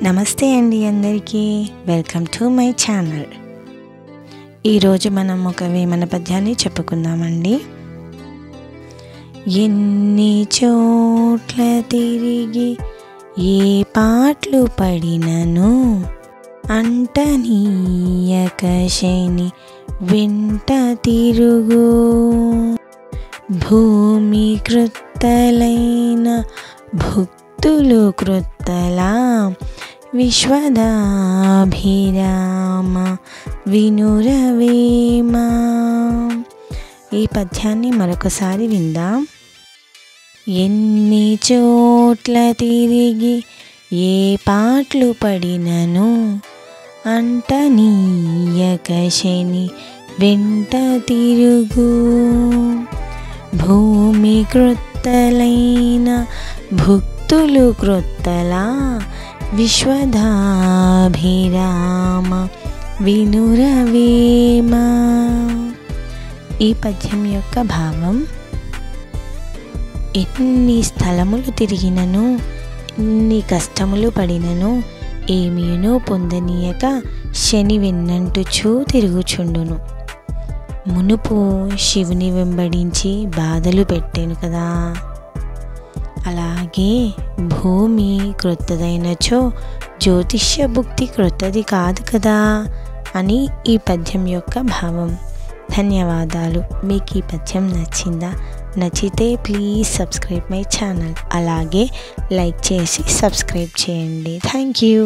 నమస్తే అండి అందరికీ వెల్కమ్ టు మై ఛానల్. ఈరోజు మనం ఒక వేమన పద్యాన్ని చెప్పుకుందామండి. ఎన్ని చోట్ల తిరిగి ఏ పాటలు పడినను అంటనీయక శని వెంట తిరుగు భూమి కృత్తలైన భుక్తులు కృత్తలా విశ్వదాభిరామ వినురవేమ. ఈ పద్యాన్ని మరొకసారి విందాం. ఎన్ని చోట్ల తిరిగి ఏ పాటలు పడినను అంటనీయక శని వెంట తిరుగు భూమి కృత్తలైన భుక్తులు కృత్తలా విశ్వదాభిరామ వినురవేమ. ఈ పద్యం యొక్క భావం: ఎన్ని స్థలములు తిరిగినను ఎన్ని కష్టములు పడినను ఏమీనూ పొందనీయక శని వెన్నంటుచూ తిరుగుచుండును. మునుపు శివుని వెంబడించి బాధలు పెట్టాను కదా, అలాగే భూమి క్రొత్తదైనచో జ్యోతిష్య భుక్తి క్రొత్తది కాదు కదా అని ఈ పద్యం యొక్క భావం. ధన్యవాదాలు. మీకు ఈ పద్యం నచ్చిందా? నచ్చితే ప్లీజ్ సబ్స్క్రైబ్ మై ఛానల్. అలాగే లైక్ చేసి సబ్స్క్రైబ్ చేయండి. Thank you.